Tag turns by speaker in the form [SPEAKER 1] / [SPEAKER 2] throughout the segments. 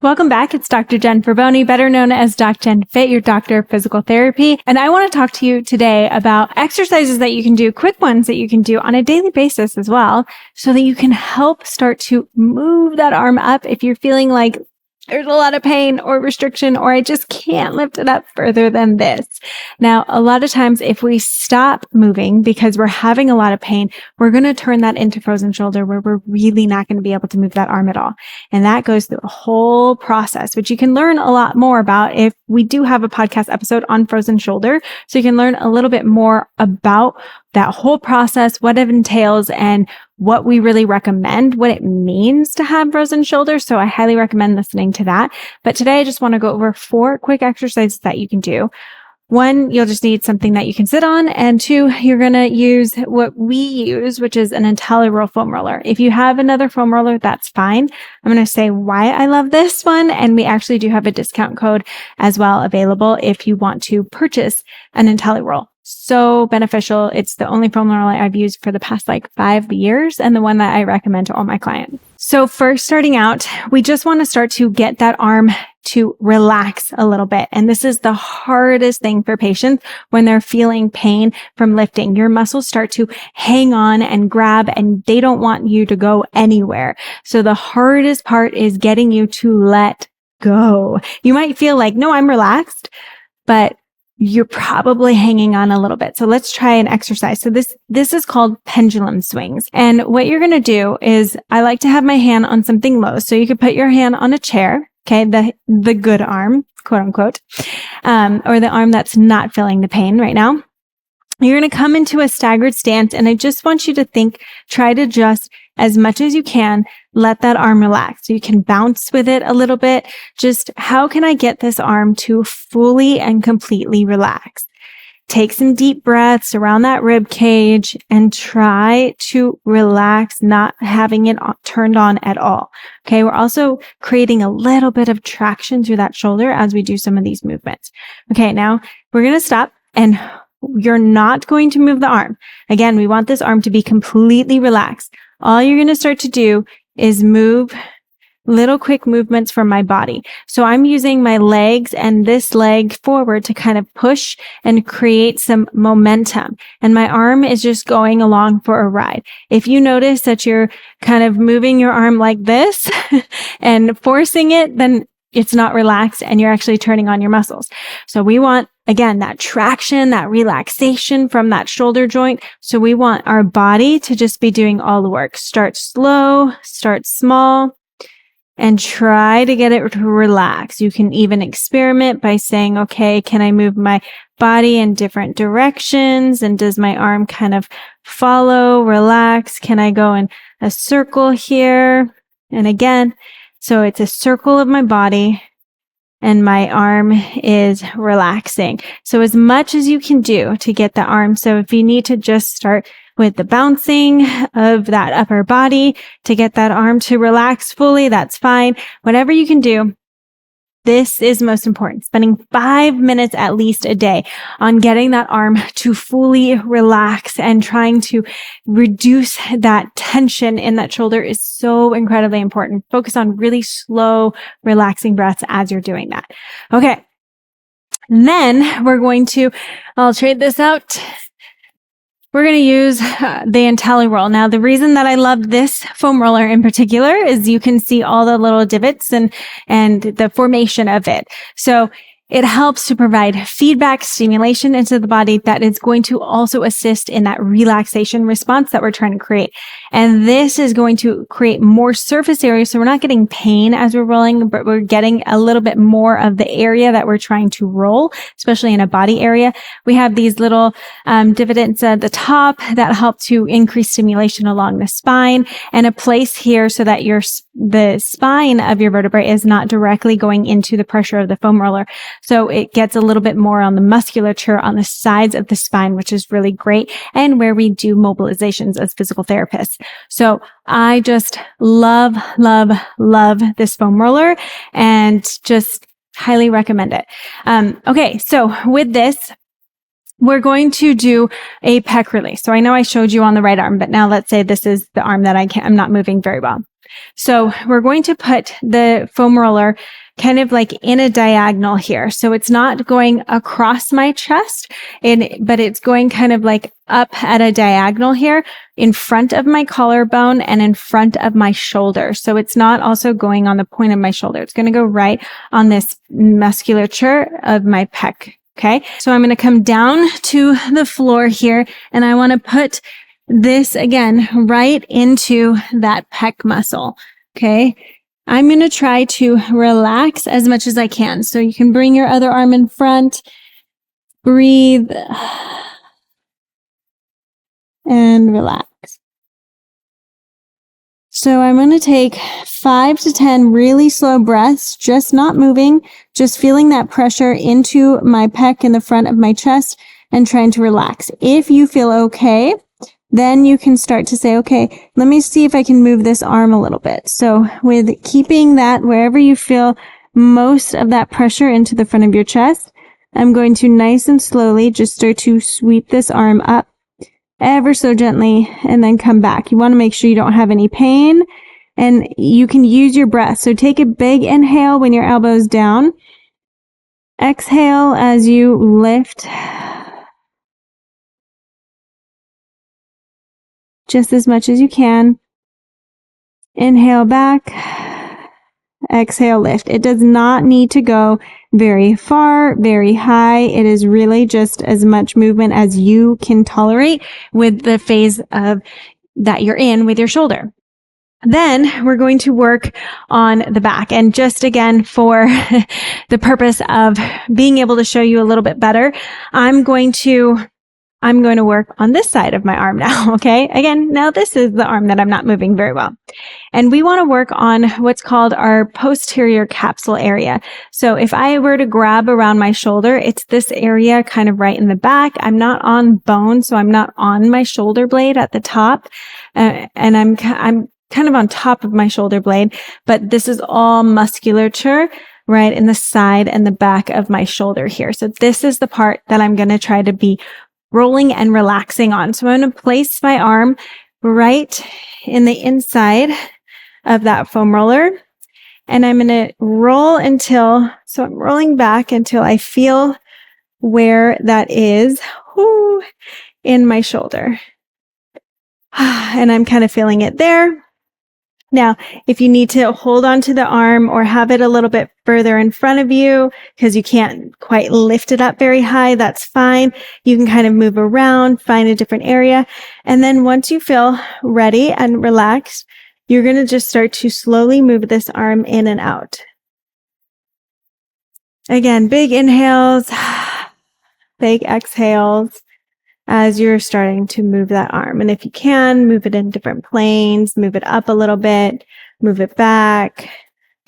[SPEAKER 1] Welcome back. It's Dr. Jen Ferboni, better known as DocJenFit, your doctor of physical therapy. And I want to talk to you today about exercises that you can do, quick ones that you can do on a daily basis as well, so that you can help start to move that arm up if you're feeling like there's a lot of pain or restriction, or I just can't lift it up further than this. Now, a lot of times if we stop moving because we're having a lot of pain, we're going to turn that into frozen shoulder where we're really not going to be able to move that arm at all. And that goes through a whole process, which you can learn a lot more about if we do have a podcast episode on frozen shoulder. So you can learn a little bit more about that whole process, what it entails, and what we really recommend, what it means to have frozen shoulder. So I highly recommend listening to that. But today I just want to go over 4 quick exercises that you can do. 1, you'll just need something that you can sit on. And 2, you're going to use what we use, which is an IntelliRoll foam roller. If you have another foam roller, that's fine. I'm going to say why I love this one. And we actually do have a discount code as well available if you want to purchase an IntelliRoll. So beneficial. It's the only foam roller I've used for the past 5 years and the one that I recommend to all my clients. So first, starting out, we just want to start to get that arm to relax a little bit. And this is the hardest thing for patients when they're feeling pain from lifting. Your muscles start to hang on and grab, and they don't want you to go anywhere. So the hardest part is getting you to let go. You might feel like, no, I'm relaxed, but you're probably hanging on a little bit. So let's try an exercise. So this is called pendulum swings. And what you're going to do is, I like to have my hand on something low. So you could put your hand on a chair. Okay. The good arm, quote unquote, or the arm that's not feeling the pain right now. You're going to come into a staggered stance. And I just want you to try to just, as much as you can, let that arm relax. So you can bounce with it a little bit. Just, how can I get this arm to fully and completely relax? Take some deep breaths around that rib cage and try to relax, not having it turned on at all. Okay. We're also creating a little bit of traction through that shoulder as we do some of these movements. Okay. Now we're going to stop, and you're not going to move the arm. Again, we want this arm to be completely relaxed. All you're going to start to do is move little quick movements from my body. So I'm using my legs and this leg forward to kind of push and create some momentum. And my arm is just going along for a ride. If you notice that you're kind of moving your arm like this and forcing it, then it's not relaxed and you're actually turning on your muscles. So we want, again, that traction, that relaxation from that shoulder joint. So we want our body to just be doing all the work. Start slow, start small, and try to get it to relax. You can even experiment by saying, okay, can I move my body in different directions? And does my arm kind of follow, relax? Can I go in a circle here? And again, so it's a circle of my body and my arm is relaxing. So as much as you can do to get the arm. So if you need to just start with the bouncing of that upper body to get that arm to relax fully, that's fine. Whatever you can do. This is most important. Spending 5 minutes at least a day on getting that arm to fully relax and trying to reduce that tension in that shoulder is so incredibly important. Focus on really slow, relaxing breaths as you're doing that. Okay. Then I'll trade this out. We're going to use the IntelliRoll. Now, the reason that I love this foam roller in particular is you can see all the little divots and the formation of it. So it helps to provide feedback, stimulation into the body that is going to also assist in that relaxation response that we're trying to create. And this is going to create more surface area. So we're not getting pain as we're rolling, but we're getting a little bit more of the area that we're trying to roll, especially in a body area. We have these little divots at the top that help to increase stimulation along the spine, and a place here so that the spine of your vertebrae is not directly going into the pressure of the foam roller. So it gets a little bit more on the musculature on the sides of the spine, which is really great, and where we do mobilizations as physical therapists. So I just love, love, love this foam roller and just highly recommend it. Okay. So with this, we're going to do a pec release. So I know I showed you on the right arm, but now let's say this is the arm that I'm not moving very well. So we're going to put the foam roller kind of like in a diagonal here. So it's not going across my chest, but it's going kind of like up at a diagonal here in front of my collarbone and in front of my shoulder. So it's not also going on the point of my shoulder. It's going to go right on this musculature of my pec. Okay. So I'm going to come down to the floor here, and I want to put this again right into that pec muscle. Okay. I'm going to try to relax as much as I can. So you can bring your other arm in front, breathe, and relax. So I'm going to take 5 to 10 really slow breaths, just not moving, just feeling that pressure into my pec in the front of my chest and trying to relax. If you feel okay, then you can start to say, okay, let me see if I can move this arm a little bit. So with keeping that wherever you feel most of that pressure into the front of your chest, I'm going to nice and slowly just start to sweep this arm up ever so gently and then come back. You want to make sure you don't have any pain, and you can use your breath. So take a big inhale when your elbow's down. Exhale as you lift just as much as you can. Inhale back, exhale, lift. It does not need to go very far, very high. It is really just as much movement as you can tolerate with the phase of that you're in with your shoulder. Then we're going to work on the back. And just again, for the purpose of being able to show you a little bit better, I'm going to work on this side of my arm now, okay? Again, now this is the arm that I'm not moving very well. And we want to work on what's called our posterior capsule area. So if I were to grab around my shoulder, it's this area kind of right in the back. I'm not on bone, so I'm not on my shoulder blade at the top. And I'm kind of on top of my shoulder blade, but this is all musculature right in the side and the back of my shoulder here. So this is the part that I'm going to try to be rolling and relaxing on. So I'm going to place my arm right in the inside of that foam roller, and I'm going to roll so I'm rolling back until I feel where that is in my shoulder. And I'm kind of feeling it there. Now, if you need to hold on to the arm or have it a little bit further in front of you because you can't quite lift it up very high, that's fine. You can kind of move around, find a different area. And then once you feel ready and relaxed, you're going to just start to slowly move this arm in and out. Again, big inhales, big exhales as you're starting to move that arm. And if you can, move it in different planes, move it up a little bit, move it back.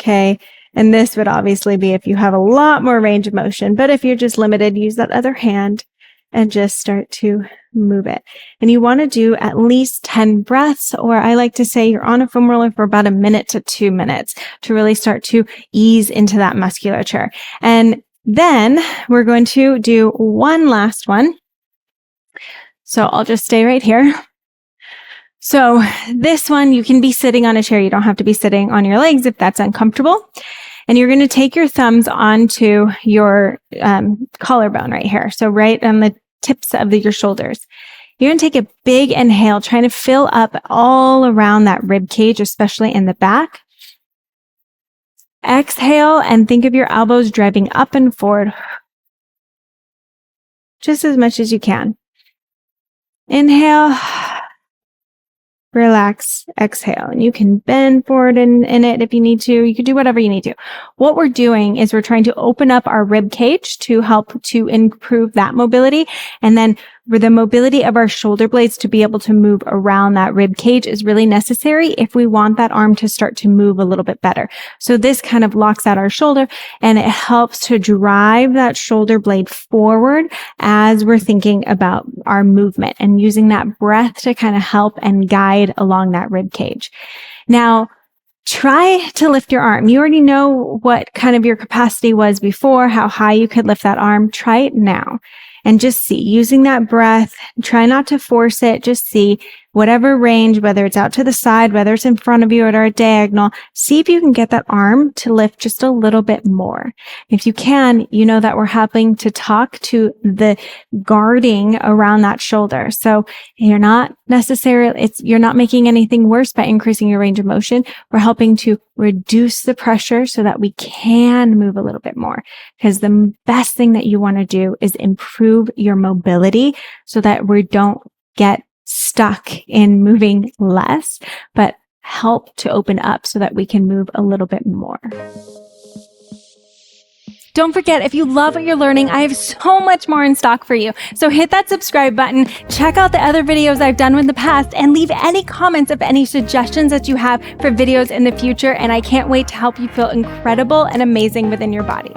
[SPEAKER 1] Okay. And this would obviously be if you have a lot more range of motion, but if you're just limited, use that other hand and just start to move it. And you want to do at least 10 breaths, or I like to say you're on a foam roller for about 1 minute to 2 minutes to really start to ease into that musculature. And then we're going to do one last one. So I'll just stay right here. So this one, you can be sitting on a chair. You don't have to be sitting on your legs if that's uncomfortable. And you're going to take your thumbs onto your collarbone right here. So right on the tips of your shoulders. You're going to take a big inhale, trying to fill up all around that rib cage, especially in the back. Exhale and think of your elbows driving up and forward just as much as you can. Inhale, relax, exhale. And you can bend forward in it if you need to. You can do whatever you need to. What we're doing is we're trying to open up our rib cage to help to improve that mobility. And then for the mobility of our shoulder blades to be able to move around that rib cage is really necessary if we want that arm to start to move a little bit better. So this kind of locks out our shoulder and it helps to drive that shoulder blade forward as we're thinking about our movement and using that breath to kind of help and guide along that rib cage. Now, try to lift your arm. You already know what kind of your capacity was before, how high you could lift that arm. Try it now. And just see, using that breath, try not to force it. Just see, whatever range, whether it's out to the side, whether it's in front of you or at diagonal, see if you can get that arm to lift just a little bit more. If you can, you know that we're helping to talk to the guarding around that shoulder. So you're not making anything worse by increasing your range of motion. We're helping to reduce the pressure so that we can move a little bit more. Because the best thing that you want to do is improve your mobility so that we don't get stuck in moving less, but help to open up so that we can move a little bit more. Don't forget, if you love what you're learning, I have so much more in stock for you. So hit that subscribe button, check out the other videos I've done in the past, and leave any comments of any suggestions that you have for videos in the future. And I can't wait to help you feel incredible and amazing within your body.